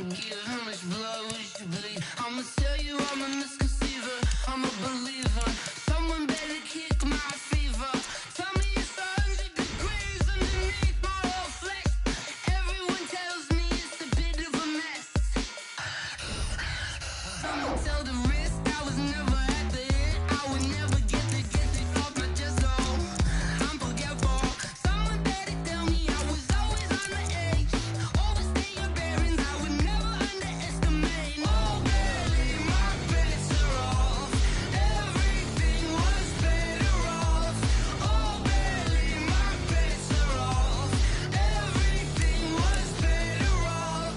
give? How much blood would you bleed? I'ma tell you I'm a misconceiver, I'm a believer. Someone better kick my fever. Tell me it's 100 degrees underneath my whole flesh. Everyone tells me it's a bit of a mess. Someone tell the risk I was never at the end. I would never get it off my chest, oh, I'm forgetful. Someone better tell me I was always on the edge. Overstay your bearings, I would never underestimate. Oh, barely, my bets are off. Everything was better off. Oh, barely, my bets are off. Everything was better off.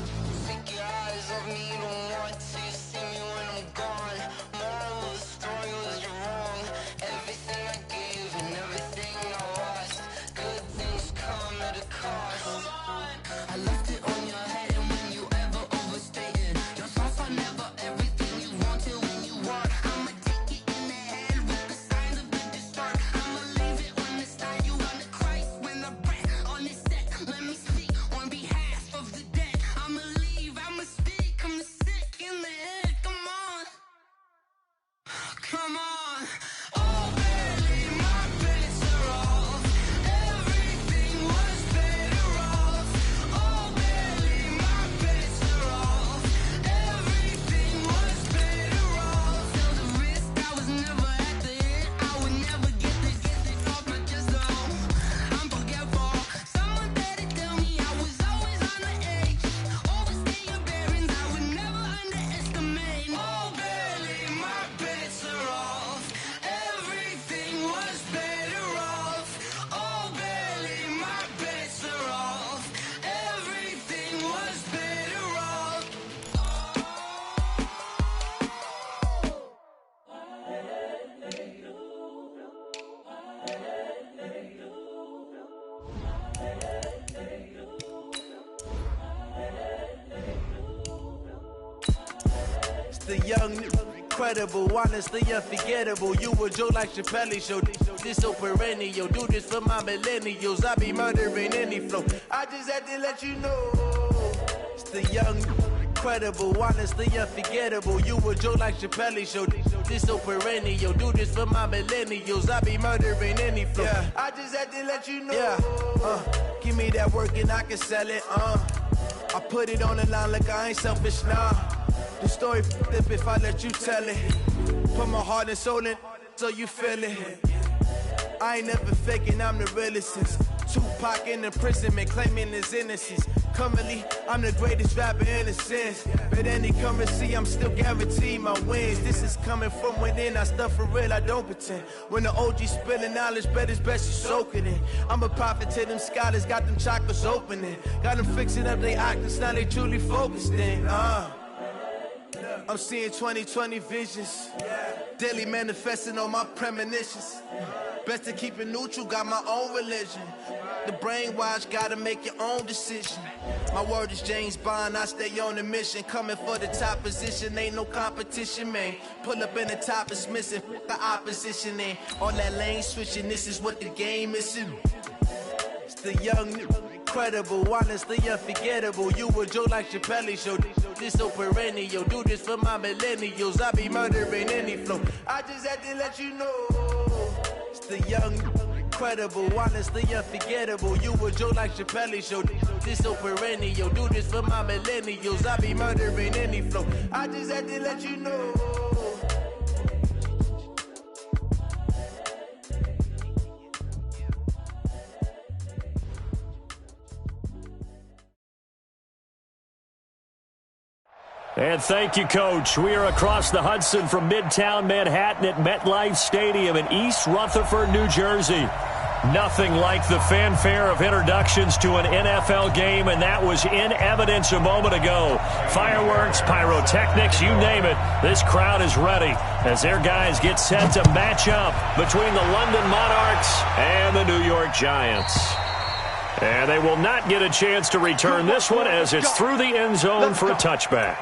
Take your eyes off me, don't want to see me when I'm gone. Moral of the story was you're wrong. Everything I gave and everything I lost. Good things come at a cost. I left it on your head, and when you ever overstay it, your thoughts are never everything you want till when you want. I'ma take it in the head with the signs of the distort. I'ma leave it on the side. You on the Christ when the breath on this set. Let me speak on behalf of the dead. I'ma leave, I'ma speak. I'm sick in the head. Come on, come on. Oh, barely, my bets are off. Everything was better off. Oh, barely, my bets are off. Everything was better off. Till the risk I was never at the end. I would never get it off my chest, though, I'm forgetful. Someone better tell me I was always on the edge. Overstay your bearings, I would never underestimate. Oh, barely, my bets are off. Everything was better off. Oh, barely, my bets are off. Everything was better off. It's the young, incredible, honestly unforgettable. You a Joe like Chappelle show. This so perennial. Do this for my millennials. I be murdering any flow. I just had to let you know. It's the young, incredible, honestly unforgettable. You a Joe like Chappelle show. This so perennial. Do this for my millennials. I be murdering any flow. Yeah. I just had to let you know. Yeah. Give me that work and I can sell it. I put it on the line like I ain't selfish, nah. The story flip if I let you tell it. Put my heart and soul in so you feel it. I ain't never faking, I'm the realest since Tupac in imprisonment, claiming his innocence. Currently, I'm the greatest rapper in a sense. But any currency, I'm still guaranteed my wins. This is coming from within, I stuff for real, I don't pretend. When the OG spilling knowledge, bet it's best you soak it in. I'm a prophet to them scholars, got them chakras opening. Got them fixing up they octaves, now they truly focused in. I'm seeing 2020 visions, daily manifesting on my premonitions. Best to keep it neutral, got my own religion. The brainwash, gotta make your own decision. My word is James Bond, I stay on the mission. Coming for the top position, ain't no competition, man. Pull up in the top, it's missing, the opposition ain't. All that lane switching, this is what the game is. It's the young, incredible, honestly unforgettable. You a Joe like Chappelle show. This so perennial. Do this for my millennials. I be murdering any flow. I just had to let you know. It's the young, incredible, honestly unforgettable. You a Joe like Chappelle show. This so perennial. Do this for my millennials. I be murdering any flow. I just had to let you know. And thank you, Coach. We are across the Hudson from Midtown Manhattan at MetLife Stadium in East Rutherford, New Jersey. Nothing like the fanfare of introductions to an NFL game, and that was in evidence a moment ago. Fireworks, pyrotechnics, you name it. This crowd is ready as their guys get set to match up between the London Monarchs and the New York Giants. And they will not get a chance to return this one as it's through the end zone for a touchback.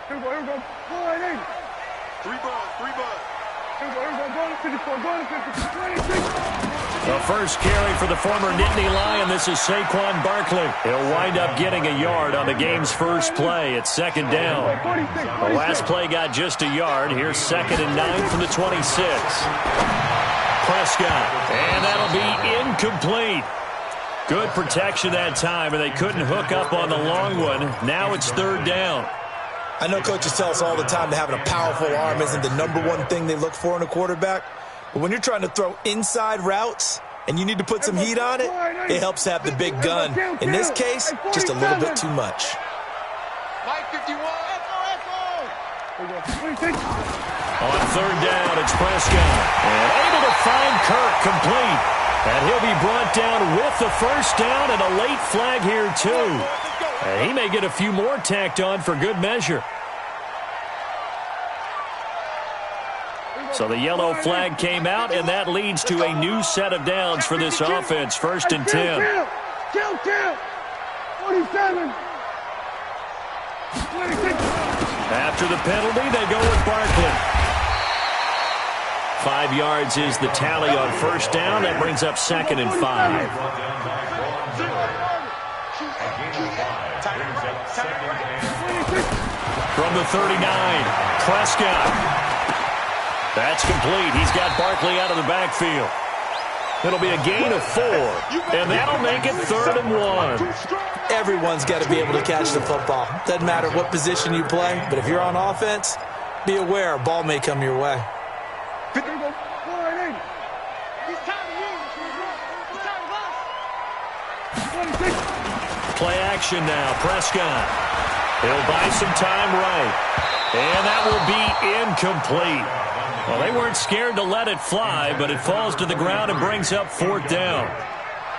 Here we go. Three bud. The first carry for the former Nittany Lion. This is Saquon Barkley. He'll wind up getting a yard on the game's first play. It's second down. The last play got just a yard. Here's 2nd and 9 from the 26. Prescott. And that'll be incomplete. Good protection that time, and they couldn't hook up on the long one. Now it's 3rd down. I know coaches tell us all the time that having a powerful arm isn't the #1 thing they look for in a quarterback. But when you're trying to throw inside routes and you need to put some heat on it, it helps to have the big gun. In this case, just a little bit too much. Mike 51. On 3rd down, it's Prescott. And able to find Kirk complete. And he'll be brought down with the first down and a late flag here, too. And he may get a few more tacked on for good measure. So the yellow flag came out, and that leads to a new set of downs for this offense. 1st and 10. 47. After the penalty, they go with Barkley. 5 yards is the tally on 1st down. That brings up 2nd and 5. From the 39, Prescott. That's complete. He's got Barkley out of the backfield. It'll be a gain of 4, and that'll make it 3rd and 1. Everyone's got to be able to catch the football. Doesn't matter what position you play, but if you're on offense, be aware a ball may come your way. Play action now. Prescott. He'll buy some time right. And that will be incomplete. Well, they weren't scared to let it fly, but it falls to the ground and brings up 4th down.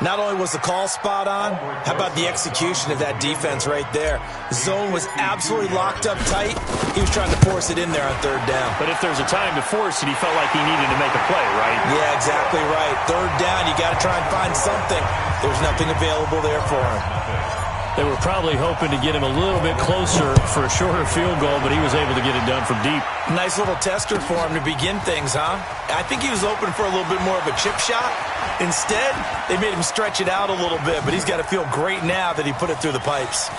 Not only was the call spot on, how about the execution of that defense right there? The zone was absolutely locked up tight. He was trying to force it in there on 3rd down. But if there's a time to force it, he felt like he needed to make a play, right? Yeah, exactly right. 3rd down, you got to try and find something. There's nothing available there for him. They were probably hoping to get him a little bit closer for a shorter field goal, but he was able to get it done from deep. Nice little tester for him to begin things, huh? I think he was open for a little bit more of a chip shot. Instead, they made him stretch it out a little bit, but he's got to feel great now that he put it through the pipes.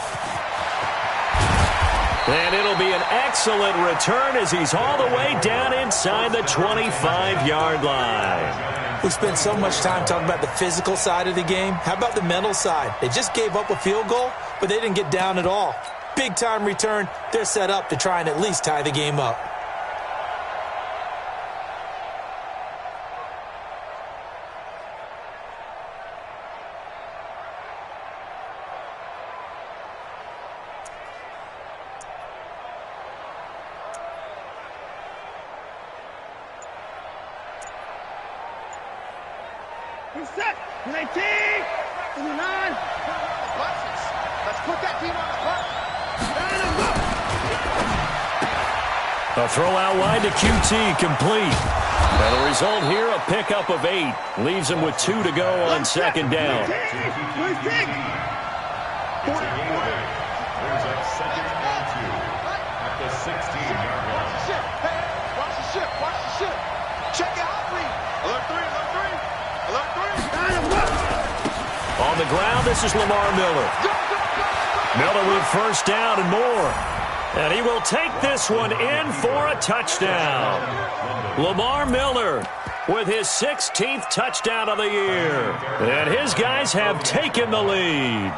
And it'll be an excellent return as he's all the way down inside the 25-yard line. We spent so much time talking about the physical side of the game. How about the mental side? They just gave up a field goal, but they didn't get down at all. Big-time return. They're set up to try and at least tie the game up. Set. 19. 29. Let's put that team on the clock. A throw out wide to QT, complete. And the result here, a pickup of 8. Leaves him with 2 to go on 2nd down. There's a 2nd and 2 at the 16-yard line. Watch the ship. Hey, watch the ship. Watch the ship. Check out 3. Alert 3. Alert 3. Alert 3. On the ground, this is Lamar Miller. Miller with 1st down and more. And he will take this one in for a touchdown. Lamar Miller with his 16th touchdown of the year. And his guys have taken the lead.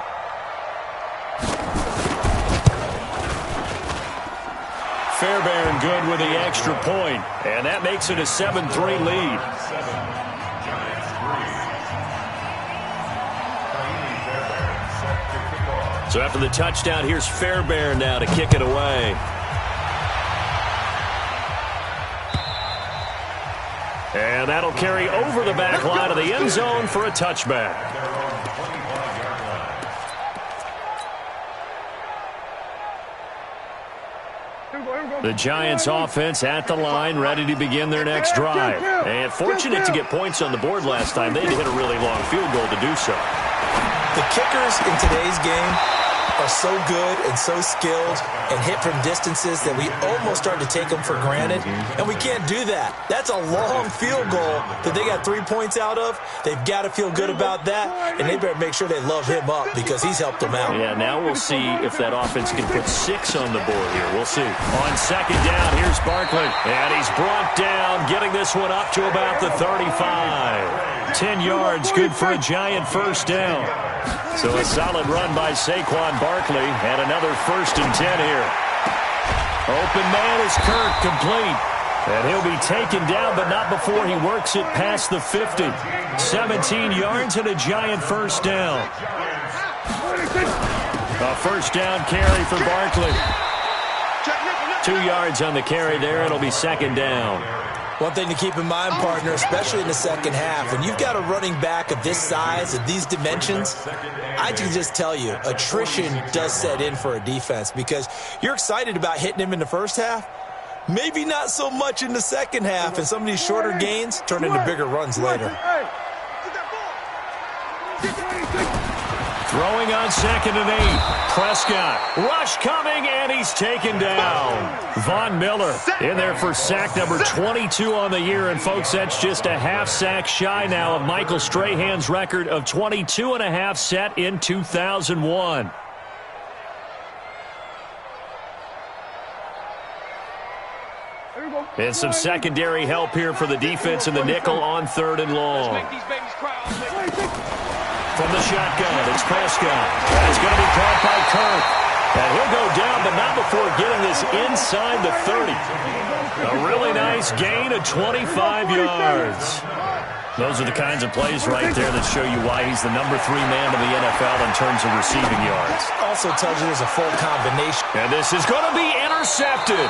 Fairbairn good with the extra point. And that makes it a 7-3 lead. So after the touchdown, here's Fairbairn now to kick it away. And that'll carry over the back line of the end zone for a touchback. The Giants offense at the line, ready to begin their next drive. And fortunate to get points on the board last time. They had to hit a really long field goal to do so. The kickers in today's game are so good and so skilled and hit from distances that we almost start to take them for granted, and we can't do that. That's a long field goal that they got 3 points out of. They've got to feel good about that, and they better make sure they love him up because he's helped them out. Yeah, now we'll see if that offense can put 6 on the board here. We'll see. On second down, here's Barkley, and he's brought down, getting this one up to about the 35. 10 yards, good for a Giant first down. So a solid run by Saquon Barkley, and another 1st and 10 here. Open man is Kirk, complete. And he'll be taken down, but not before he works it past the 50. 17 yards and a Giant first down. A first down carry for Barkley. 2 yards on the carry there. It'll be second down. One thing to keep in mind, partner, especially in the second half, when you've got a running back of this size, of these dimensions, I can just tell you, attrition does set in for a defense because you're excited about hitting him in the first half. Maybe not so much in the second half, and some of these shorter gains turn into bigger runs later. Throwing on 2nd and 8. Prescott. Rush coming, and he's taken down. Von Miller in there for sack number 22 on the year. And, folks, that's just a half sack shy now of Michael Strahan's record of 22.5 set in 2001. And some secondary help here for the defense in the nickel on 3rd and long. From the shotgun, it's Prescott. It's going to be caught by Kirk. And he'll go down, but not before getting this inside the 30. A really nice gain of 25 yards. Those are the kinds of plays right there that show you why he's the number 3 man in the NFL in terms of receiving yards. Also tells you there's a full combination. And this is going to be intercepted.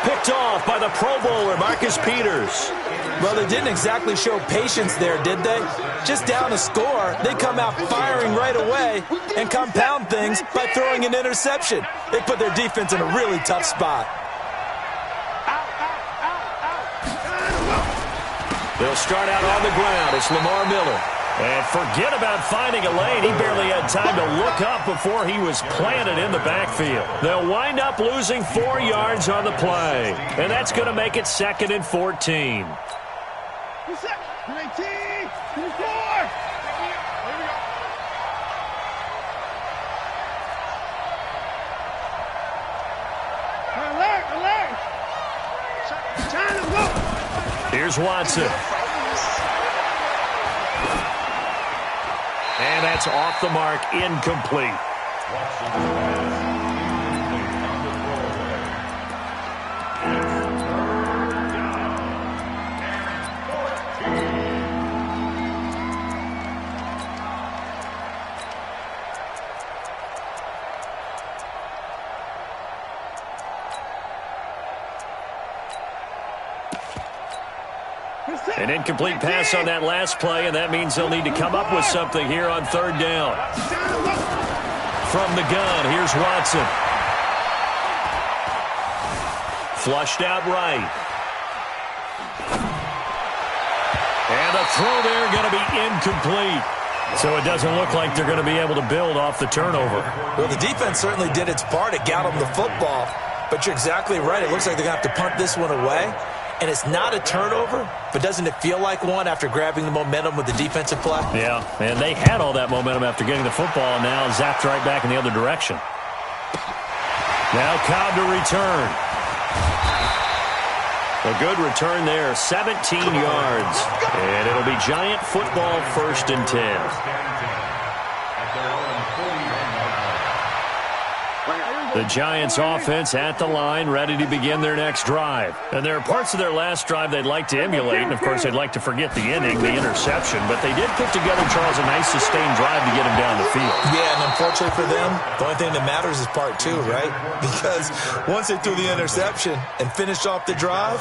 Picked off by the Pro Bowler, Marcus Peters. Well, they didn't exactly show patience there, did they? Just down a score, they come out firing right away and compound things by throwing an interception. They put their defense in a really tough spot. They'll start out on the ground. It's Lamar Miller. And forget about finding a lane. He barely had time to look up before he was planted in the backfield. They'll wind up losing 4 yards on the play. And that's going to make it 2nd and 14. Here's Watson. And that's off the mark, incomplete. An incomplete pass on that last play, and that means they'll need to come up with something here on 3rd down. From the gun, here's Watson. Flushed out right. And the throw there going to be incomplete. So it doesn't look like they're going to be able to build off the turnover. Well, the defense certainly did its part. It got them the football. But you're exactly right. It looks like they're going to have to punt this one away. And it's not a turnover, but doesn't it feel like one after grabbing the momentum with the defensive play? Yeah, and they had all that momentum after getting the football, and now zapped right back in the other direction. Now Cobb to return. A good return there, 17 yards. And it'll be Giant football, 1st and 10. The Giants offense at the line, ready to begin their next drive. And there are parts of their last drive they'd like to emulate, and of course they'd like to forget the inning, the interception, but they did put together, Charles, a nice sustained drive to get him down the field. Yeah, and unfortunately for them, the only thing that matters is part 2, right? Because once they threw the interception and finished off the drive,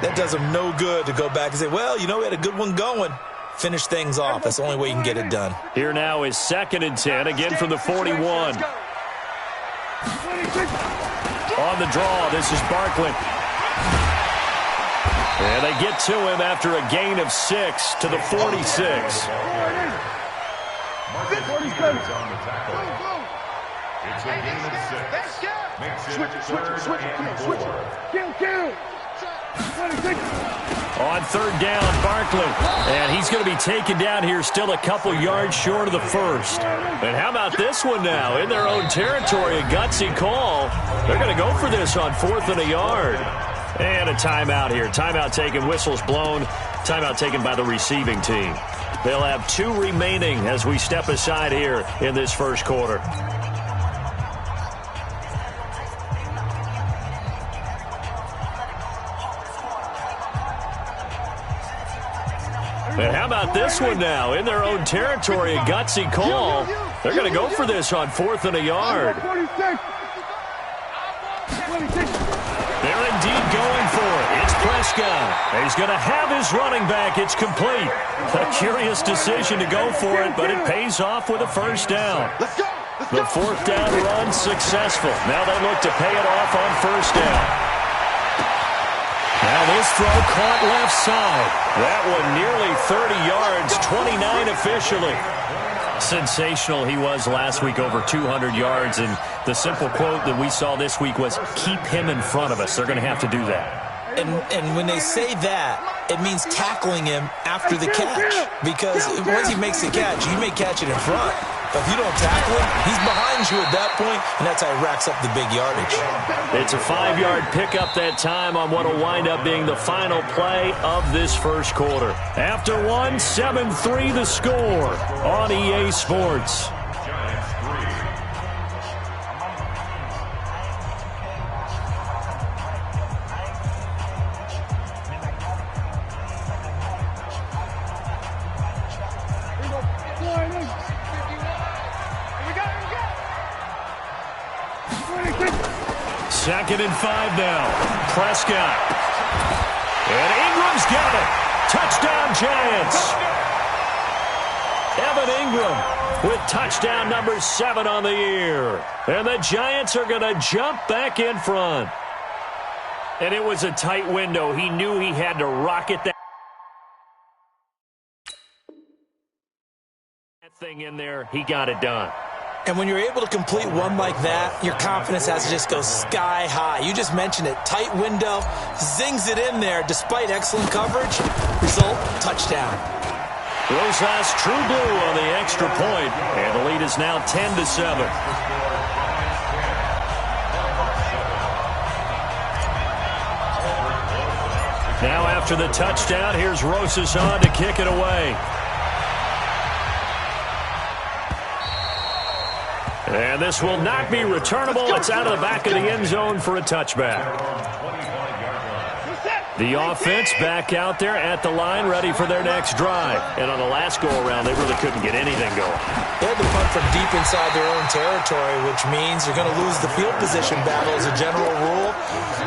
that does them no good to go back and say, well, you know, we had a good one going. Finish things off. That's the only way you can get it done. Here now is 2nd and 10, again from the 41. On the draw, this is Barkley. And they get to him after a gain of 6 to the 46. It's a gain of 6. Makes it third and 4. Kill. 26. On third down, Barkley. And he's going to be taken down here still a couple yards short of the first. And how about this one now? In their own territory, a gutsy call. They're going to go for this on 4th and a yard. And a timeout here. Timeout taken, whistles blown. Timeout taken by the receiving team. They'll have 2 remaining as we step aside here in this first quarter. And how about this one now? In their own territory, a gutsy call. They're going to go for this on 4th and a yard. 26. They're indeed going for it. It's Prescott. He's going to have his running back. It's complete. A curious decision to go for it, but it pays off with a first down. The 4th down run successful. Now they look to pay it off on first down. Now this throw caught left side. That one nearly 30 yards, 29 officially. Sensational he was last week, over 200 yards. And the simple quote that we saw this week was, keep him in front of us. They're going to have to do that. And when they say that, it means tackling him after the catch. Because once he makes the catch, you may catch it in front. But if you don't tackle him, he's behind you at that point, and that's how he racks up the big yardage. It's a 5-yard pickup that time on what will wind up being the final play of this first quarter. After one, 7-3 the score on EA Sports. Second and 5 now. Prescott. And Ingram's got it. Touchdown, Giants. Evan Ingram with touchdown number 7 on the year. And the Giants are going to jump back in front. And it was a tight window. He knew he had to rocket that thing in there. He got it done. And when you're able to complete one like that, your confidence has to just go sky high. You just mentioned it. Tight window, zings it in there despite excellent coverage. Result, touchdown. Rosas true blue on the extra point, and the lead is now 10-7. Now after the touchdown, here's Rosas on to kick it away. And this will not be returnable. It's out of the back of the end zone for a touchback. The offense back out there at the line, ready for their next drive. And on the last go-around, they really couldn't get anything going. They had to punt from deep inside their own territory, which means you're going to lose the field position battle as a general rule.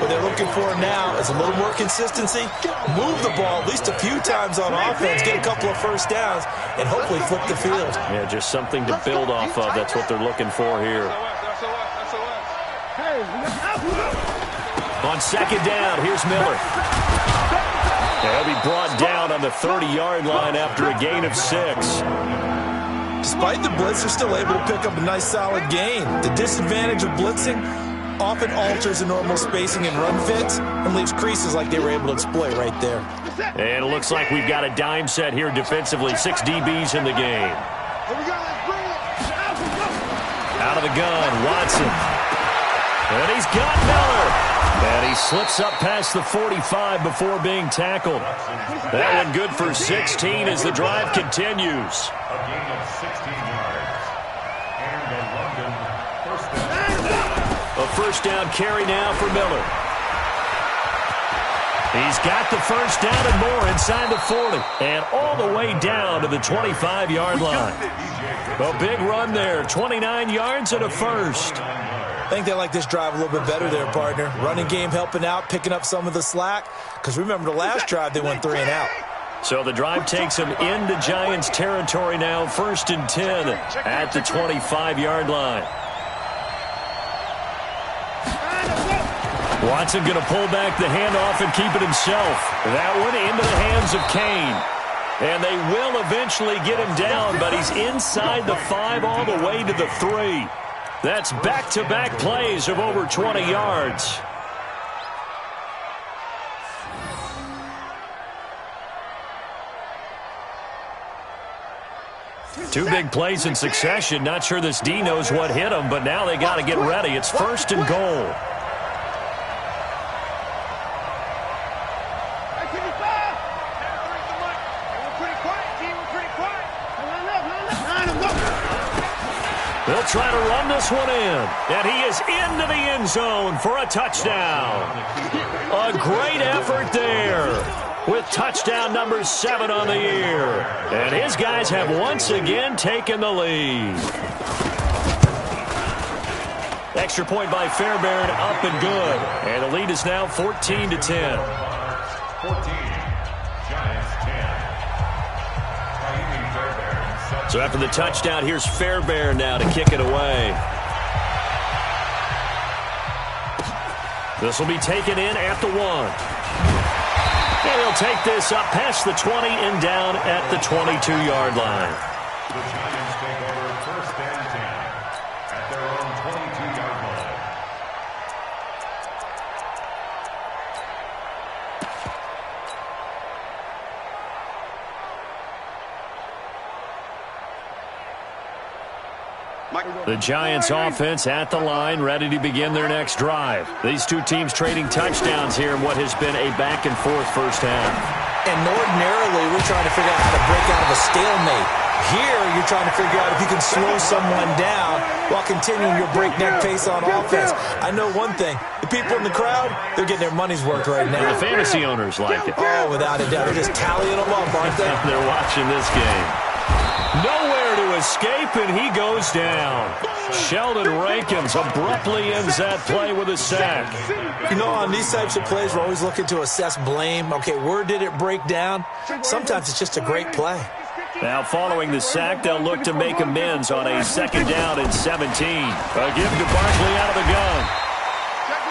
What they're looking for now is a little more consistency, move the ball at least a few times on offense, get a couple of first downs, and hopefully flip the field. Yeah, just something to build off of. That's what they're looking for here. On second down, here's Miller. He'll be brought down on the 30-yard line after a gain of 6. Despite the blitz, they're still able to pick up a nice solid gain. The disadvantage of blitzing often alters the normal spacing and run fits and leaves creases like they were able to exploit right there. And it looks like we've got a dime set here defensively. 6 DBs in the game. Out of the gun, Watson. And he's got Miller. And he slips up past the 45 before being tackled. That one good for 16 as the drive continues. A gain of 16 yards. And the London first down. A first down carry now for Miller. He's got the first down and more inside the 40. And all the way down to the 25-yard line. A big run there, 29 yards and a first. I think they like this drive a little bit better there, partner. Running game helping out, picking up some of the slack. Because remember the last drive, they went 3 and out. So the drive takes them into Giants territory now, 1st and 10 at the 25-yard line. Watson going to pull back the handoff and keep it himself. That one into the hands of Kane. And they will eventually get him down, but he's inside the 5 all the way to the 3. That's back-to-back plays of over 20 yards. Two big plays in succession. Not sure this D knows what hit him, but now they got to get ready. It's first and goal. They'll try to run this one in, and he is into the end zone for a touchdown. A great effort there with touchdown number 7 on the year. And his guys have once again taken the lead. Extra point by Fairbairn, up and good. And the lead is now 14-10. 14, Giants 10. So after the touchdown, here's Fairbairn now to kick it away. This will be taken in at the 1. And he'll take this up past the 20 and down at the 22-yard line. The Giants take over first and 10 at their own 22-yard line. The Giants offense at the line, ready to begin their next drive. These two teams trading touchdowns here in what has been a back-and-forth first half. And ordinarily, we're trying to figure out how to break out of a stalemate. Here, you're trying to figure out if you can slow someone down while continuing your breakneck pace on offense. I know one thing. The people in the crowd, they're getting their money's worth right now. The fantasy owners like it. Oh, without a doubt. They're just tallying them up, aren't they? They're watching this game. Nowhere to escape, and he goes down. Sheldon Rankins abruptly ends that play with a sack. You know, on these types of plays, we're always looking to assess blame. Okay, where did it break down? Sometimes it's just a great play. Now, following the sack, they'll look to make amends on a 2nd down and 17. A give to Barkley out of the gun.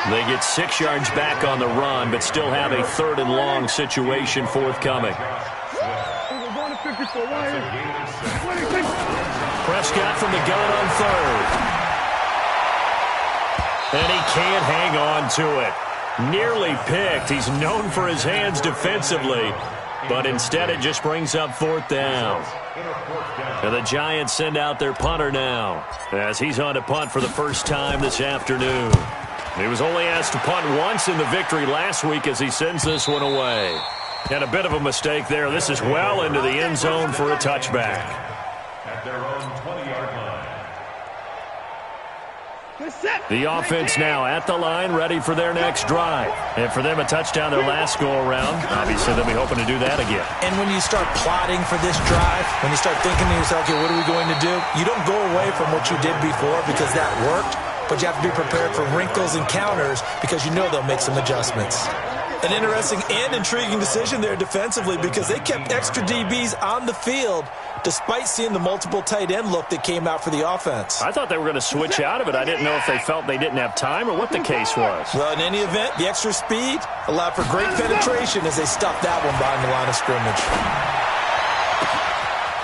They get 6 yards back on the run, but still have a 3rd and long situation forthcoming. Prescott from the gun on 3rd. And he can't hang on to it. Nearly picked. He's known for his hands defensively, but instead it just brings up 4th down. And the Giants send out their punter now, as he's on to punt for the first time this afternoon. He was only asked to punt once in the victory last week as he sends this one away. And a bit of a mistake there. This is well into the end zone for a touchback. At their own 20-yard line. The offense now at the line, ready for their next drive. And for them, a touchdown their last go-around. Obviously, they'll be hoping to do that again. And when you start plotting for this drive, when you start thinking to yourself, okay, what are we going to do? You don't go away from what you did before because that worked, but you have to be prepared for wrinkles and counters because you know they'll make some adjustments. An interesting and intriguing decision there defensively because they kept extra DBs on the field despite seeing the multiple tight end look that came out for the offense. I thought they were going to switch out of it. I didn't know if they felt they didn't have time or what the case was. Well, in any event, the extra speed allowed for great penetration as they stuffed that one behind the line of scrimmage.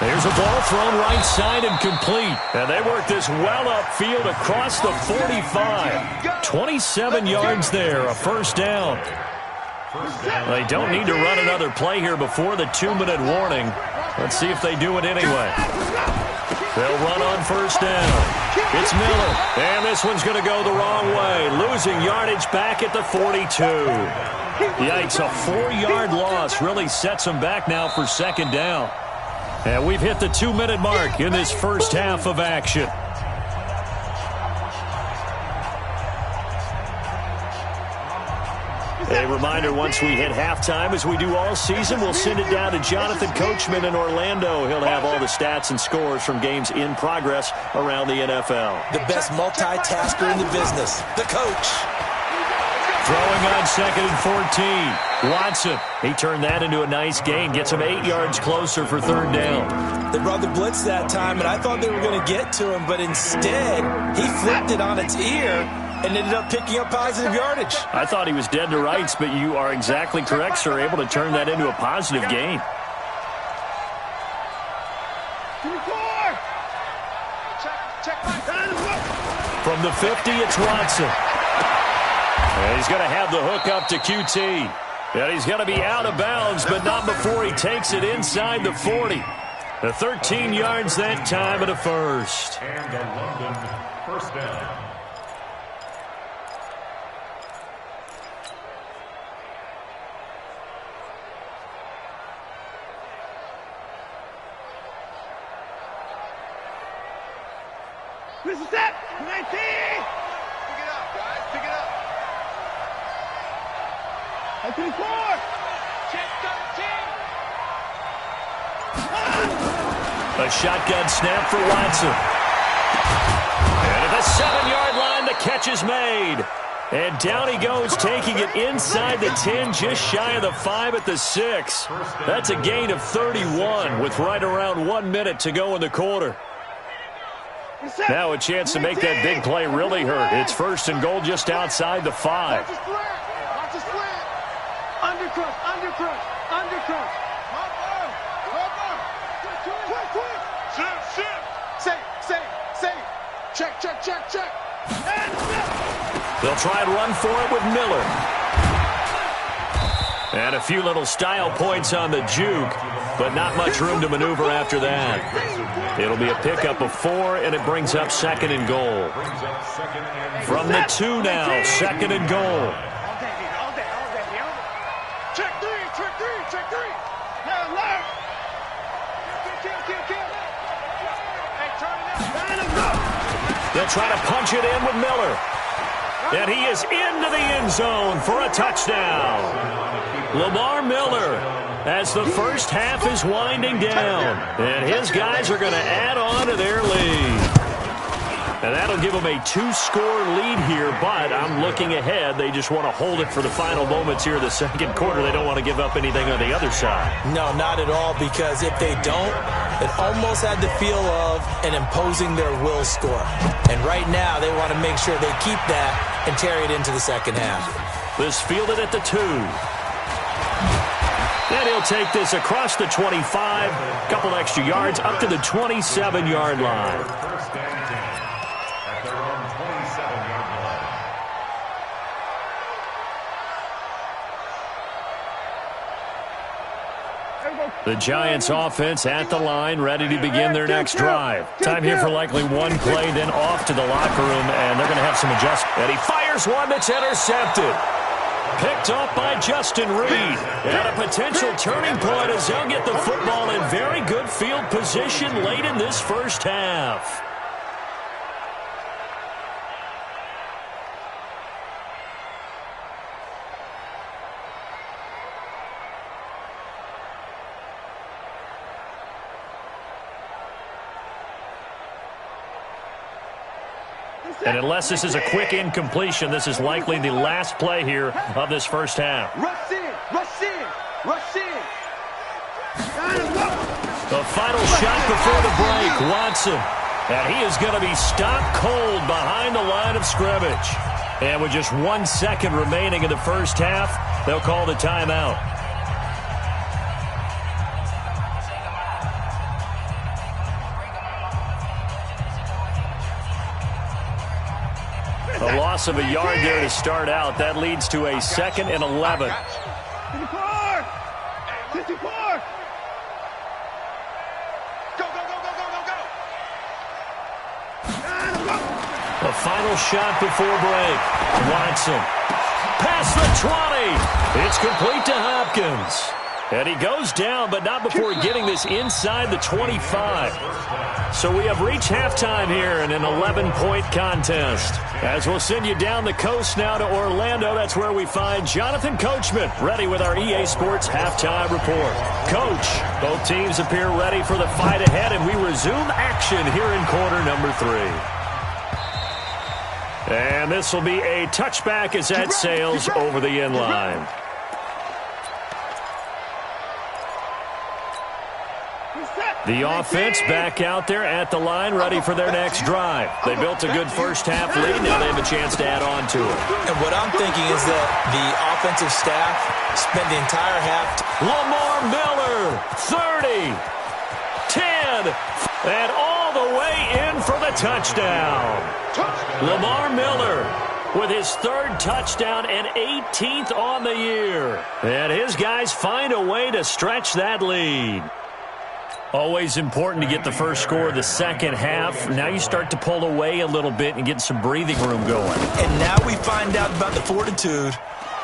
There's a ball thrown right side and complete. And they work this well upfield across the 45. 27 yards there, a first down. They don't need to run another play here before the 2-minute warning. Let's see if they do it anyway. They'll run on first down. It's Miller. And this one's going to go the wrong way. Losing yardage back at the 42. Yikes, a 4-yard loss really sets them back now for 2nd down. And we've hit the 2-minute mark in this first half of action. A reminder, once we hit halftime, as we do all season, we'll send it down to Jonathan Coachman in Orlando. He'll have all the stats and scores from games in progress around the NFL. The best multitasker in the business, the coach. Throwing on 2nd and 14. Watson, he turned that into a nice gain. Gets him 8 yards closer for 3rd down. They brought the blitz that time, and I thought they were going to get to him, but instead, he flipped it on its ear and ended up picking up positive yardage. I thought he was dead to rights, but you are exactly correct, sir. Able to turn that into a positive gain. From the 50, it's Watson. And he's going to have the hook up to QT. And he's going to be out of bounds, but not before he takes it inside the 40. The 13 yards that time and a first. And the London first down. This is it. 19. Pick it up, guys. Pick it up. 24. Check 13. A shotgun snap for Watson. And at the 7-yard line, the catch is made. And down he goes, taking it inside the 10, just shy of the 5 at the 6. That's a gain of 31 with right around 1 minute to go in the quarter. Now a chance to make that big play really hurt. It's first and goal just outside the 5. Watch the slant. Undercrush. Quick. Say. Check. They'll try and run for it with Miller. And a few little style points on the juke, but not much room to maneuver after that. It'll be a pickup of 4, and it brings up second and goal. From the 2 now, second and goal. All day. Check three. Now, left. Kill. Hey, turn it up. They'll try to punch it in with Miller. And he is into the end zone for a touchdown. Lamar Miller, as the first half is winding down. And his guys are going to add on to their lead. And that'll give them a 2-score lead here, but I'm looking ahead. They just want to hold it for the final moments here of the second quarter. They don't want to give up anything on the other side. No, not at all, because if they don't, it almost had the feel of an imposing their will score. And right now, they want to make sure they keep that and carry it into the second half. This fielded at the 2. And he'll take this across the 25, couple extra yards up to the 27-yard line. First and 10 at their own 27-yard line. The Giants offense at the line, ready to begin their next drive. Time here for likely one play, then off to the locker room, and they're going to have some adjustments. And he fires one that's intercepted. Picked off by Justin Reed. And a potential turning point as they'll get the football in very good field position late in this first half. And unless this is a quick incompletion, this is likely the last play here of this first half. Rush in. The final shot before the break, Watson. And he is going to be stopped cold behind the line of scrimmage. And with just 1 second remaining in the first half, they'll call the timeout. A loss of a yard there to start out. That leads to a 2nd and 11. 54. The final shot before break. Watson. Past the 20. It's complete to Hopkins. And he goes down, but not before getting this inside the 25. So we have reached halftime here in an 11-point contest. As we'll send you down the coast now to Orlando, that's where we find Jonathan Coachman, ready with our EA Sports halftime report. Coach, both teams appear ready for the fight ahead, and we resume action here in quarter number 3. And this will be a touchback as that sails over the end line. The offense back out there at the line, ready for their next drive. They built a good first half lead. Now they have a chance to add on to it. And what I'm thinking is that the offensive staff spent the entire half. Lamar Miller, 30, 10, and all the way in for the touchdown. Lamar Miller with his 3rd touchdown and 18th on the year. And his guys find a way to stretch that lead. Always important to get the first score of the second half. Now you start to pull away a little bit and get some breathing room going. And now we find out about the fortitude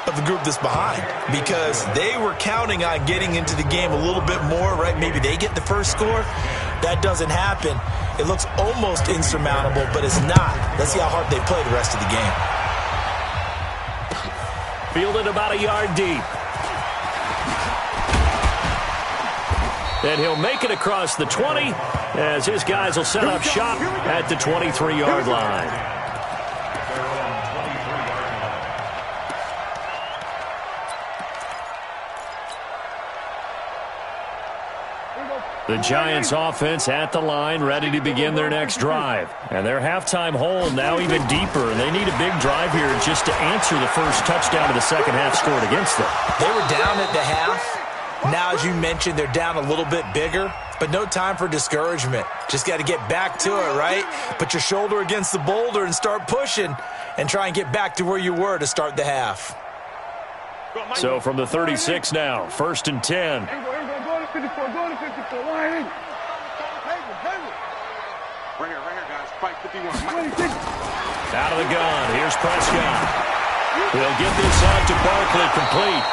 of the group that's behind, because they were counting on getting into the game a little bit more, right? Maybe they get the first score. That doesn't happen. It looks almost insurmountable, but it's not. Let's see how hard they play the rest of the game. Fielded about a yard deep. And he'll make it across the 20 as his guys will set up shop at the 23-yard line. The Giants offense at the line, ready to begin their next drive. And their halftime hole now even deeper. And they need a big drive here just to answer the first touchdown of the second half scored against them. They were down at the half. Now, as you mentioned, they're down a little bit bigger, but no time for discouragement. Just got to get back to it, right? Put your shoulder against the boulder and start pushing and try and get back to where you were to start the half. So from the 36 now, 1st and 10. Go to 54, line in. Right here, guys. Fight 51. Out of the gun. Here's Prescott. He'll get this out to Barkley, complete.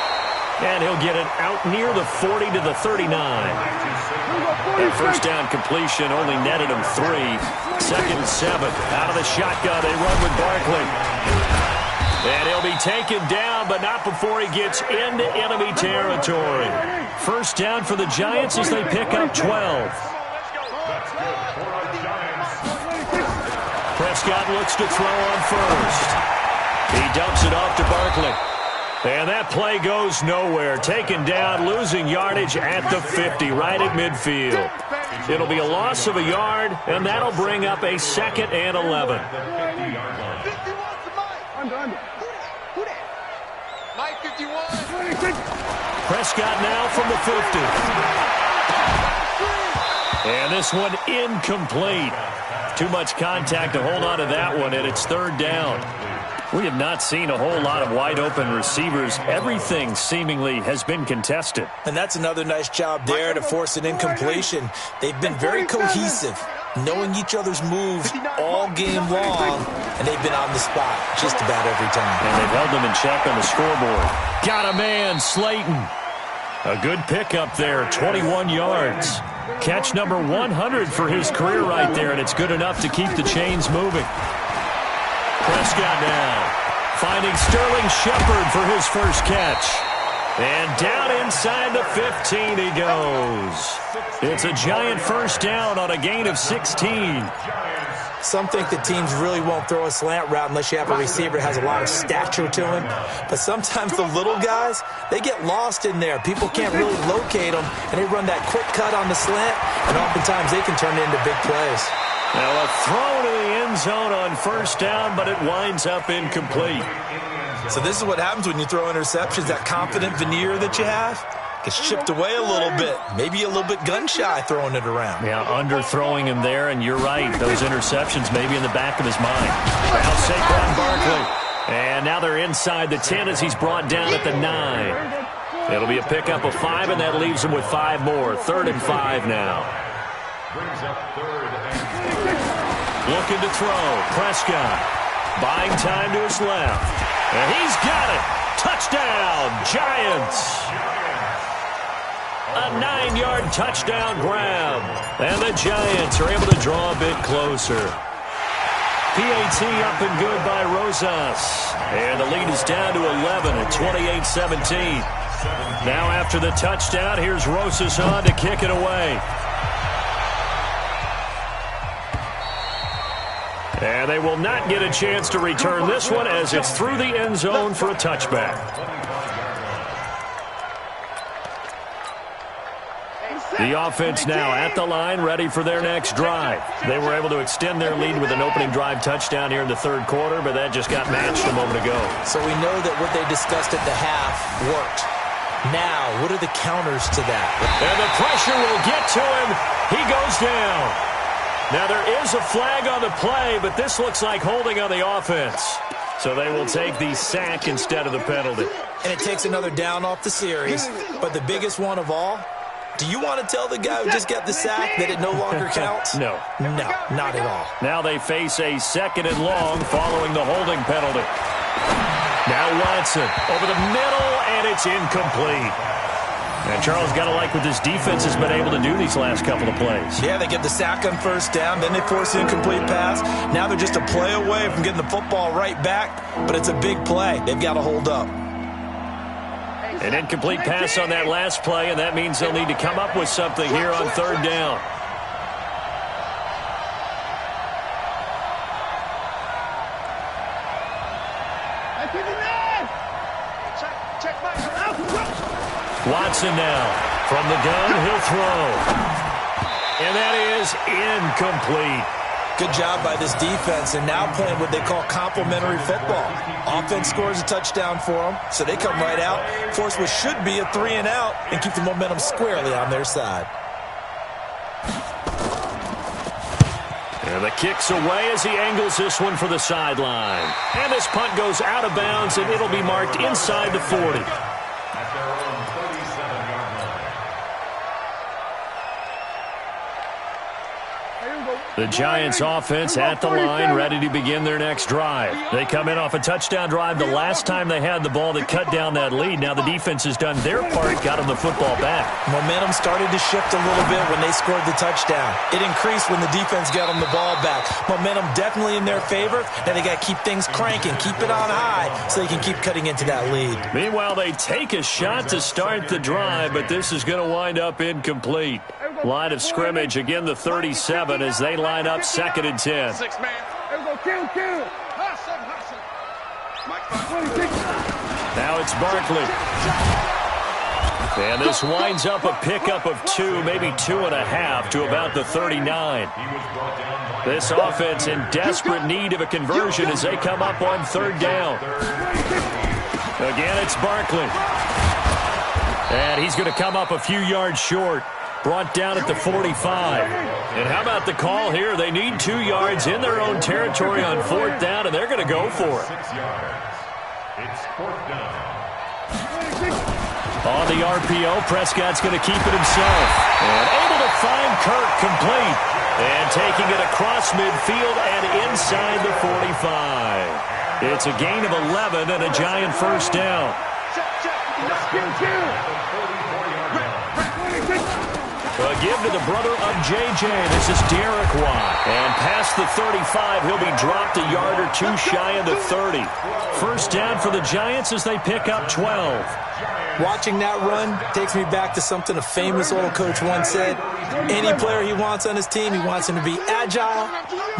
And he'll get it out near the 40 to the 39. That first down completion only netted him 3. 2nd and 7. Out of the shotgun, they run with Barkley. And he'll be taken down, but not before he gets into enemy territory. First down for the Giants as they pick up 12. Prescott looks to throw on first. He dumps it off to Barkley. And that play goes nowhere. Taken down, losing yardage at the 50, right at midfield. It'll be a loss of a yard, and that'll bring up a 2nd and 11. Mike 51. Prescott now from the 50. And this one incomplete. Too much contact to hold on to that one, and it's 3rd down. We have not seen a whole lot of wide-open receivers. Everything seemingly has been contested. And that's another nice job there to force an incompletion. They've been very cohesive, knowing each other's moves all game long, and they've been on the spot just about every time. And they've held them in check on the scoreboard. Got a man, Slayton. A good pickup there, 21 yards. Catch number 100 for his career right there, and it's good enough to keep the chains moving. Prescott now finding Sterling Shepard for his first catch. And down inside the 15 he goes. It's a Giant first down on a gain of 16. Some think that teams really won't throw a slant route unless you have a receiver that has a lot of stature to him. But sometimes the little guys, they get lost in there. People can't really locate them, and they run that quick cut on the slant, and oftentimes they can turn it into big plays. Now a throw to the end zone on first down, but it winds up incomplete. So this is what happens when you throw interceptions. That confident veneer that you have gets chipped away a little bit. Maybe a little bit gun-shy throwing it around. Yeah, underthrowing him there, and you're right. Those interceptions may be in the back of his mind. Now Saquon Barkley. And now they're inside the 10 as he's brought down at the 9. It'll be a pickup of 5, and that leaves him with 5 more. 3rd and 5 now. Looking to throw. Prescott buying time to his left. And he's got it. Touchdown, Giants. A 9-yard touchdown grab. And the Giants are able to draw a bit closer. PAT up and good by Rosas. And the lead is down to 11 at 28-17. Now after the touchdown, here's Rosas on to kick it away. And they will not get a chance to return this one as it's through the end zone for a touchback. The offense now at the line, ready for their next drive. They were able to extend their lead with an opening drive touchdown here in the 3rd quarter, but that just got matched a moment ago. So we know that what they discussed at the half worked. Now, what are the counters to that? And the pressure will get to him. He goes down. Now, there is a flag on the play, but this looks like holding on the offense. So they will take the sack instead of the penalty. And it takes another down off the series. But the biggest one of all, do you want to tell the guy who just got the sack that it no longer counts? No. No, not at all. Now they face a 2nd and long following the holding penalty. Now Watson over the middle, and it's incomplete. And Charles, got to like what this defense has been able to do these last couple of plays. Yeah, they get the sack on first down, then they force an incomplete pass. Now they're just a play away from getting the football right back, but it's a big play. They've got to hold up. An incomplete pass on that last play, and that means they'll need to come up with something here on 3rd down. Watson now from the gun, he'll throw. And that is incomplete. Good job by this defense, and now playing what they call complementary football. Offense scores a touchdown for them, so they come right out, force what should be a 3-and-out, and keep the momentum squarely on their side. And the kick's away as he angles this one for the sideline. And this punt goes out of bounds, and it'll be marked inside the 40. The Giants offense at the line, ready to begin their next drive. They come in off a touchdown drive the last time they had the ball that cut down that lead. Now the defense has done their part, got them the football back. Momentum started to shift a little bit when they scored the touchdown. It increased when the defense got them the ball back. Momentum definitely in their favor. Now they got to keep things cranking, keep it on high so they can keep cutting into that lead. Meanwhile, they take a shot to start the drive, but this is going to wind up incomplete. Line of scrimmage, again the 37 as they line up 2nd and 10. Now it's Barkley. And this winds up a pickup of 2, maybe 2.5 to about the 39. This offense in desperate need of a conversion as they come up on 3rd down. Again, it's Barkley. And he's going to come up a few yards short. Brought down at the 45. And how about the call here? They need 2 yards in their own territory on 4th down, and they're going to go for it. It's 4th down. On the RPO, Prescott's going to keep it himself. And able to find Kirk complete. And taking it across midfield and inside the 45. It's a gain of 11 and a Giant 1st down. A give to the brother of J.J. This is Derek Watt. And past the 35, he'll be dropped a yard or 2 shy of the 30. 1st down for the Giants as they pick up 12. Watching that run takes me back to something a famous old coach once said. Any player he wants on his team, he wants him to be agile,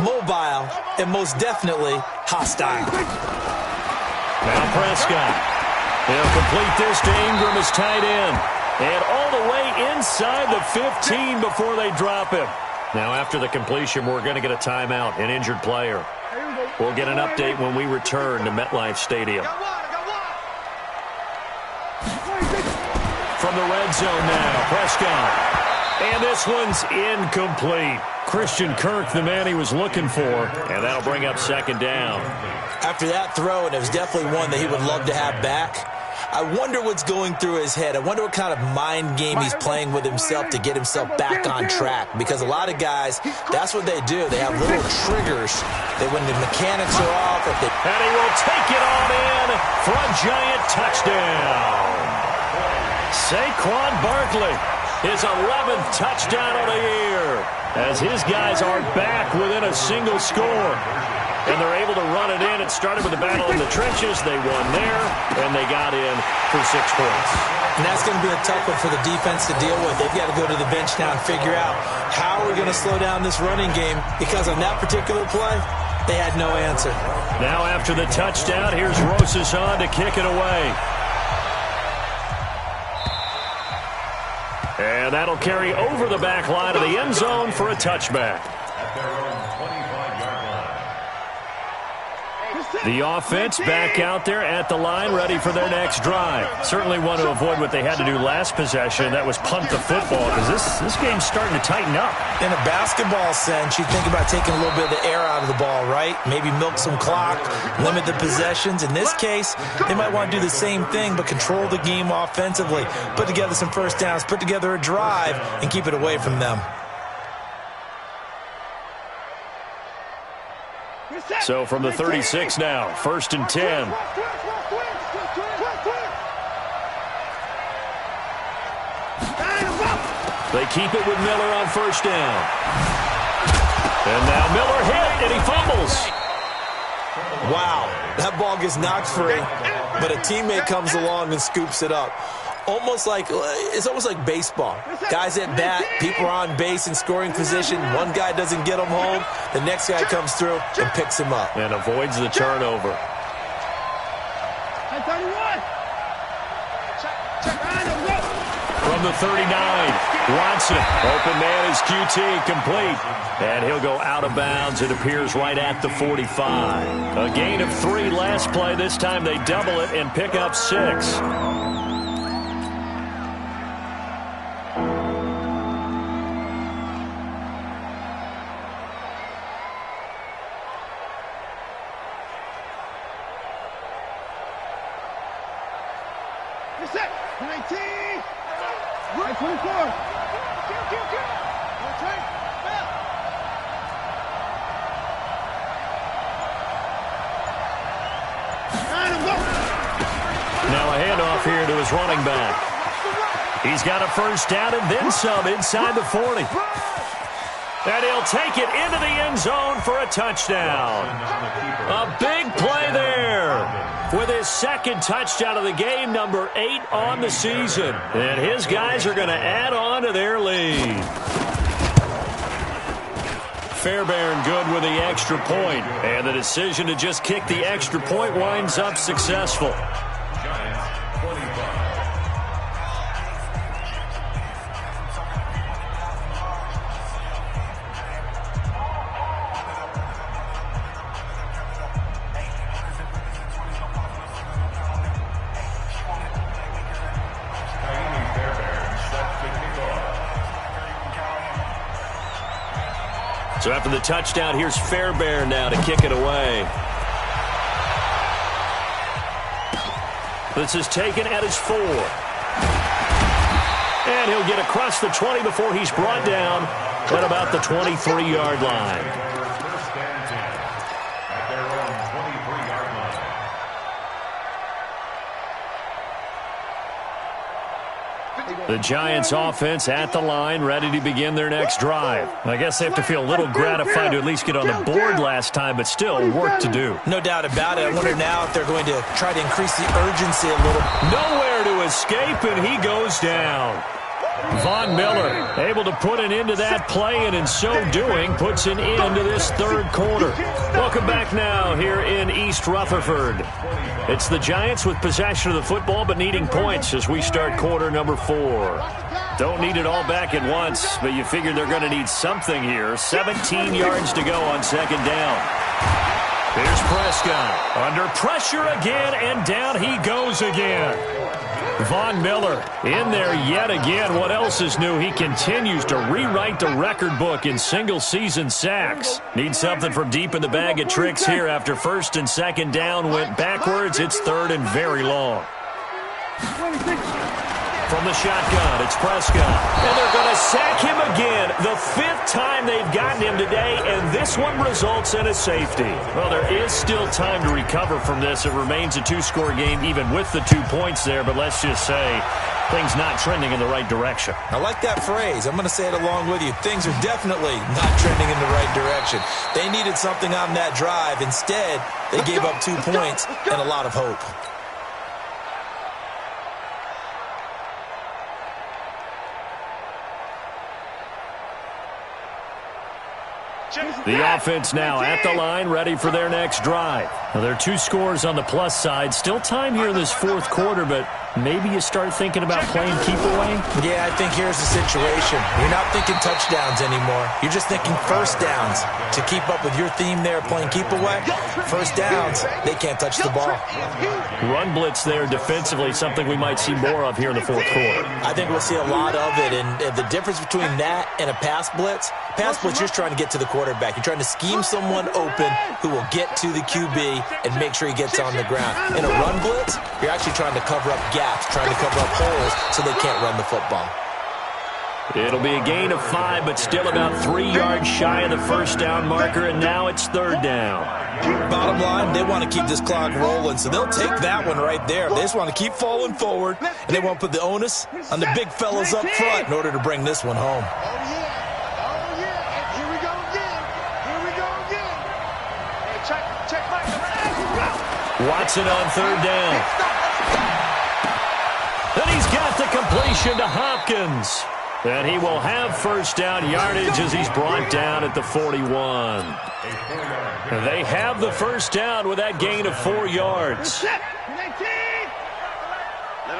mobile, and most definitely hostile. Now Prescott. He'll complete this to Ingram as tight end. And all the way inside the 15 before they drop him. Now after the completion, we're going to get a timeout, an injured player. We'll get an update when we return to MetLife Stadium. From the red zone now, Prescott. And this one's incomplete. Christian Kirk, the man he was looking for, and that'll bring up 2nd down. After that throw, and it was definitely one that he would love to have back, I wonder what's going through his head. I wonder what kind of mind game he's playing with himself to get himself back on track. Because a lot of guys, that's what they do. They have little triggers that when the mechanics are off. If they... And he will take it on in for a Giant touchdown. Saquon Barkley, his 11th touchdown of the year, as his guys are back within a single score. And they're able to run it in. It started with a battle in the trenches. They won there, and they got in for 6 points. And that's going to be a tough one for the defense to deal with. They've got to go to the bench now and figure out how are we going to slow down this running game, because on that particular play, they had no answer. Now after the touchdown, here's Rosas on to kick it away. And that'll carry over the back line of the end zone for a touchback. At their own 25-yard line. The offense back out there at the line, ready for their next drive. Certainly want to avoid what they had to do last possession. That was punt the football, because this game's starting to tighten up. In a basketball sense, you think about taking a little bit of the air out of the ball, right? Maybe milk some clock, limit the possessions. In this case, they might want to do the same thing, but control the game offensively. Put together some first downs, put together a drive, and keep it away from them. So from the 36 now, 1st and 10. They keep it with Miller on 1st down. And now Miller hit, and he fumbles. Wow, that ball gets knocked free, but a teammate comes along and scoops it up. It's almost like baseball. Guys at bat, people are on base in scoring position. One guy doesn't get him home. The next guy comes through and picks him up. And avoids the turnover. From the 39, Watson. Open man is QT, complete. And he'll go out of bounds. It appears right at the 45. A gain of 3 last play. This time they double it and pick up 6. Running back. He's got a first down and then some inside the 40. And he'll take it into the end zone for a touchdown. A big play there with his 2nd touchdown of the game, number 8 on the season. And his guys are going to add on to their lead. Fairbairn good with the extra point. And the decision to just kick the extra point winds up successful. So after the touchdown, here's Fairbairn now to kick it away. This is taken at his 4. And he'll get across the 20 before he's brought down at about the 23-yard line. The Giants offense at the line, ready to begin their next drive. I guess they have to feel a little gratified to at least get on the board last time, but still work to do. No doubt about it. I wonder now if they're going to try to increase the urgency a little. Nowhere to escape, and he goes down. Von Miller able to put an end to that play, and in so doing puts an end to this 3rd quarter. Welcome back now here in East Rutherford. It's the Giants with possession of the football but needing points as we start quarter number 4. Don't need it all back at once, but you figure they're going to need something here. 17 yards to go on 2nd down. Here's Prescott under pressure again, and down he goes again. Von Miller in there yet again. What else is new? He continues to rewrite the record book in single-season sacks. Needs something from deep in the bag of tricks here after 1st and 2nd down went backwards. It's 3rd and very long. From the shotgun, it's Prescott. And they're going to sack him again. The 5th time they've gotten him today, and this one results in a safety. Well, there is still time to recover from this. It remains a 2-score game even with the 2 points there, but let's just say things not trending in the right direction. I like that phrase. I'm going to say it along with you. Things are definitely not trending in the right direction. They needed something on that drive. Instead, they gave up 2 points and a lot of hope. The offense now at the line, ready for their next drive. Well, there are 2 scores on the plus side. Still time here in this fourth quarter, but maybe you start thinking about playing keep away? Yeah, I think here's the situation. You're not thinking touchdowns anymore. You're just thinking first downs. To keep up with your theme there, playing keep away, first downs, they can't touch the ball. Run blitz there defensively, something we might see more of here in the fourth quarter. I think we'll see a lot of it, and the difference between that and a pass blitz, you're just trying to get to the quarterback. You're trying to scheme someone open who will get to the QB and make sure he gets on the ground. In a run blitz, you're actually trying to cover up gaps, trying to cover up holes so they can't run the football. It'll be a gain of 5, but still about 3 yards shy of the first down marker, and now it's third down. Bottom line, they want to keep this clock rolling, so they'll take that one right there. They just want to keep falling forward, and they want to put the onus on the big fellas up front in order to bring this one home. Watson on third down. And he's got the completion to Hopkins. And he will have first down yardage as he's brought down at the 41. They have the first down with that gain of 4 yards. Let him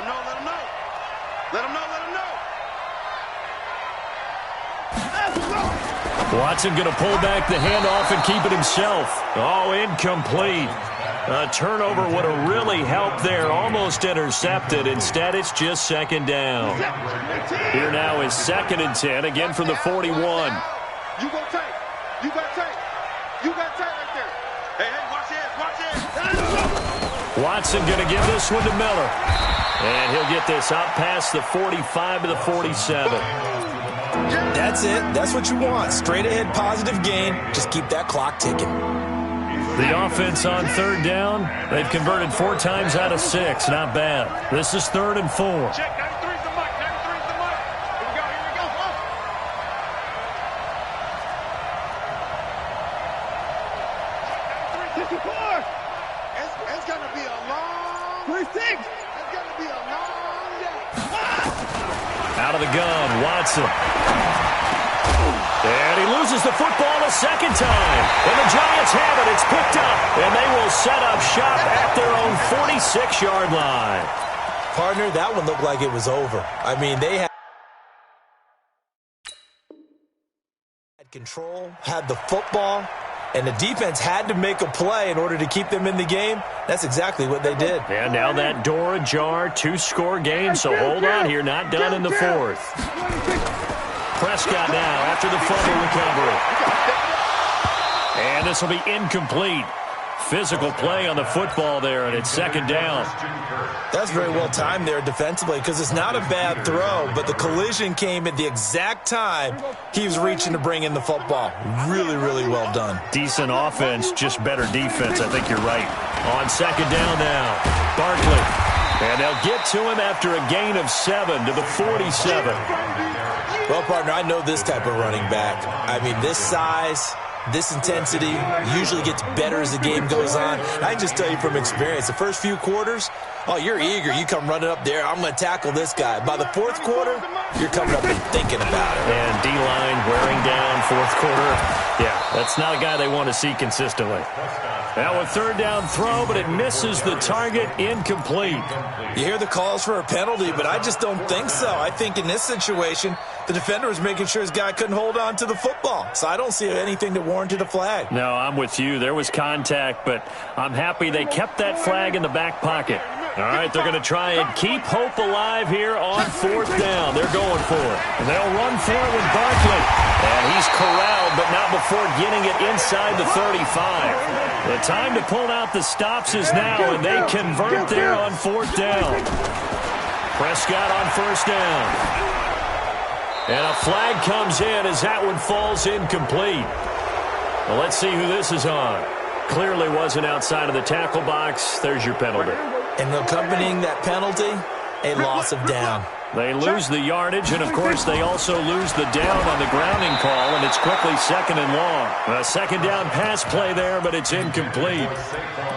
know, let him know. Let him know, let him know. Watson going to pull back the handoff and keep it himself. Oh, incomplete. A turnover would have really helped there. Almost intercepted. Instead, it's just second down. Here now is 2nd and 10, again from the 41. You go tight. You got tight. You got tight right there. Hey, watch this, watch this. Watson going to give this one to Miller. And he'll get this out past the 45 to the 47. That's it. That's what you want. Straight ahead, positive gain. Just keep that clock ticking. The offense on third down, they've converted 4 times out of 6. Not bad. This is 3rd and 4. Check, 93's the mic, 93's the mic. Here we go, here we go. It's going to be a long... 26. It's going to be a long day. Out of the gun, Watson. And he loses the football a second time. And the Giants have it. It's picked up. And they will set up shop at their own 46-yard line. Partner, that one looked like it was over. I mean, they had control, had the football, and the defense had to make a play in order to keep them in the game. That's exactly what they did. And now that door ajar, 2-score game. So hold on here. Not done in the fourth. Prescott now after the fumble recovery. And this will be incomplete. Physical play on the football there, and it's second down. That's very well timed there defensively because it's not a bad throw, but the collision came at the exact time he was reaching to bring in the football. Really, really well done. Decent offense, just better defense. I think you're right. On second down now, Barkley. And they'll get to him after a gain of 7 to the 47. Well, partner, I know this type of running back. I mean, this size, this intensity usually gets better as the game goes on. I can just tell you from experience, the first few quarters, oh, you're eager. You come running up there, I'm going to tackle this guy. By the fourth quarter, you're coming up and thinking about it. And D-line wearing down fourth quarter. Yeah, that's not a guy they want to see consistently. Now a third down throw, but it misses the target, incomplete. You hear the calls for a penalty, but I just don't think so. I think in this situation, the defender was making sure his guy couldn't hold on to the football. So I don't see anything that warranted a flag. No, I'm with you. There was contact, but I'm happy they kept that flag in the back pocket. All right, they're going to try and keep hope alive here on fourth down. They're going for it. And they'll run for it with Barkley. And he's corralled, but not before getting it inside the 35. The time to pull out the stops is now, and they convert there on fourth down. Prescott on first down. And a flag comes in as that one falls incomplete. Well, let's see who this is on. Clearly wasn't outside of the tackle box. There's your penalty. And accompanying that penalty, a loss of down. They lose the yardage, and, of course, they also lose the down on the grounding call, and it's quickly second and long. A second down pass play there, but it's incomplete.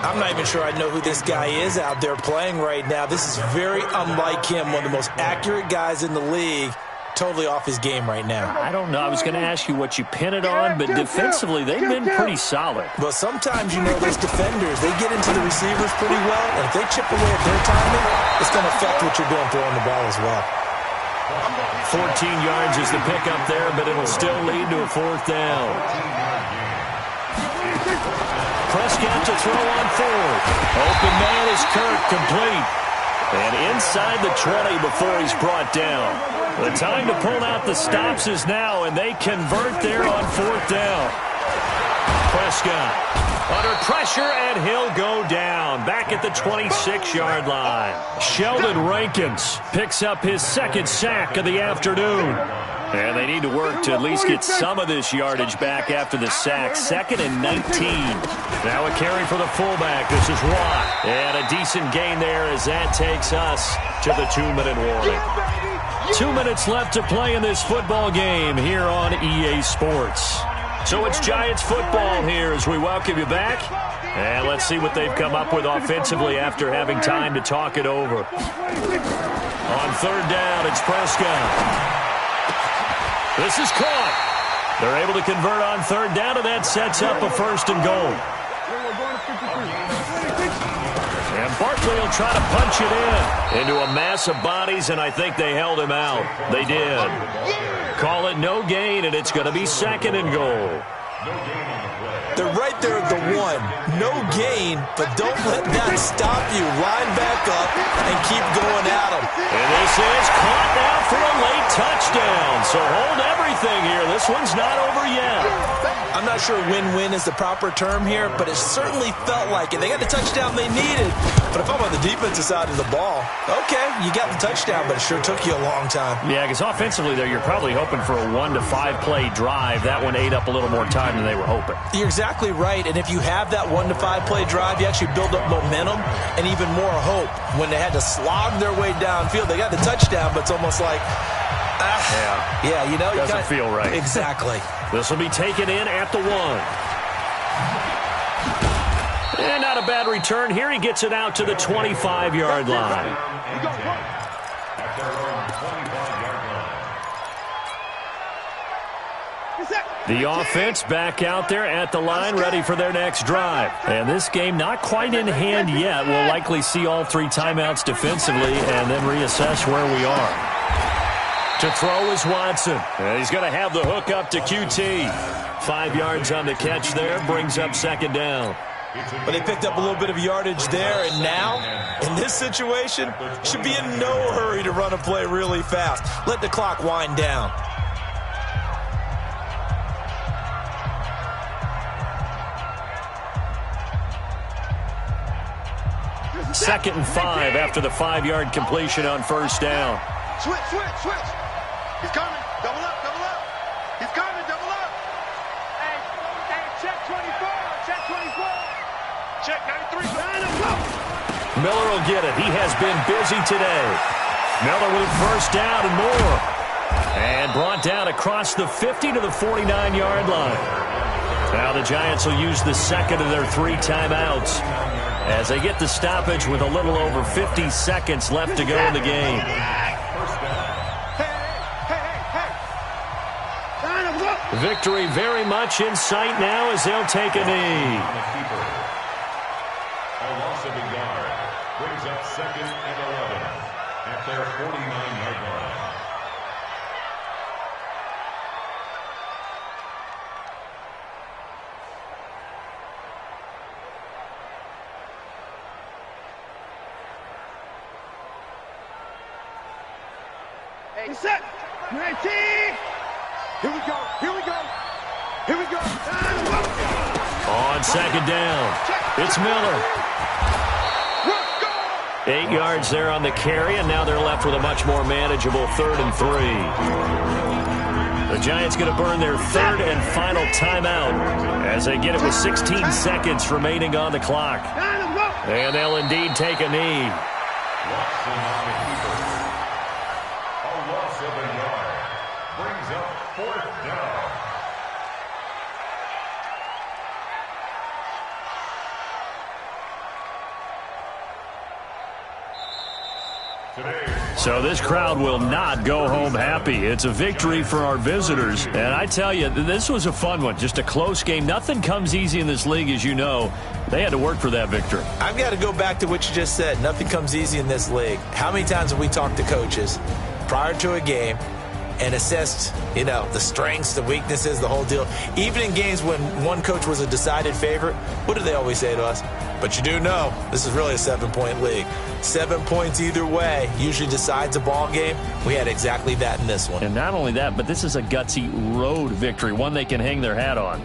I'm not even sure I know who this guy is out there playing right now. This is very unlike him, one of the most accurate guys in the league. totally off his game right now. I don't know. I was going to ask you what you pin it on, but defensively, they've been pretty solid. Well, sometimes, those defenders, they get into the receivers pretty well, and if they chip away at their timing, it's going to affect what you're doing throwing the ball as well. 14 yards is the pickup there, but it'll still lead to a 4th down. Prescott to throw on 4th. Open man is Kirk, complete. And inside the 20 before he's brought down. The time to pull out the stops is now, and they convert there on 4th down. Prescott under pressure, and he'll go down. Back at the 26-yard line. Sheldon Rankins picks up his 2nd sack of the afternoon. And they need to work to at least get some of this yardage back after the sack. 2nd and 19. Now a carry for the fullback. This is Watt. And a decent gain there as that takes us to the 2-minute warning. 2 minutes left to play in this football game here on EA Sports. So it's Giants football here as we welcome you back. And let's see what they've come up with offensively after having time to talk it over. On 3rd down, it's Prescott. This is caught. They're able to convert on 3rd down, and that sets up a 1st and goal. And Barkley will try to punch it into a mass of bodies, and I think they held him out. They did. Call it no gain, and it's going to be 2nd and goal. They're right there at the 1. No gain, but don't let that stop you. Line back up and keep going at them. And this is caught now for a late touchdown. So hold everything here. This one's not over yet. I'm not sure win-win is the proper term here, but it certainly felt like it. They got the touchdown they needed. But if I'm on the defensive side of the ball, okay, you got the touchdown, but it sure took you a long time. Yeah, because offensively, though, you're probably hoping for a 1 to 5 play drive. That one ate up a little more time than they were hoping. You're exactly right, and if you have that 1 to 5 play drive, you actually build up momentum and even more hope. When they had to slog their way downfield, they got the touchdown, but it's almost like, doesn't feel right. Exactly. This will be taken in at the 1. And not a bad return here. He gets it out to the 25-yard line. The offense back out there at the line, ready for their next drive. And this game not quite in hand yet. We'll likely see all 3 timeouts defensively and then reassess where we are. To throw is Watson. And he's going to have the hook up to QT. 5 yards on the catch there, brings up 2nd down. But they picked up a little bit of yardage there, and now, in this situation, should be in no hurry to run a play really fast. Let the clock wind down. Second and 5 after the 5-yard completion on 1st down. Switch. He's coming. Double up. He's coming. Double up. Hey, check 24. Check 24. Check 93. Miller will get it. He has been busy today. Miller with a 1st down and more. And brought down across the 50 to the 49-yard line. Now the Giants will use the 2nd of their 3 timeouts as they get the stoppage with a little over 50 seconds left to go in the game. Victory very much in sight now as they'll take a knee. A loss of a yard brings up 2nd and 11 at their 49-yard line. Hey, set. 19. Here we go. On 2nd down, it's Miller. 8 yards there on the carry, and now they're left with a much more manageable 3rd and 3. The Giants going to burn their 3rd and final timeout as they get it with 16 seconds remaining on the clock. And they'll indeed take a knee. So this crowd will not go home happy. It's a victory for our visitors. And I tell you, this was a fun one. Just a close game. Nothing comes easy in this league, as you know. They had to work for that victory. I've got to go back to what you just said. Nothing comes easy in this league. How many times have we talked to coaches prior to a game and assessed, the strengths, the weaknesses, the whole deal? Even in games when one coach was a decided favorite, what do they always say to us? But you do know this is really a 7-point league. 7 points either way usually decides a ball game. We had exactly that in this one. And not only that, but this is a gutsy road victory, one they can hang their hat on.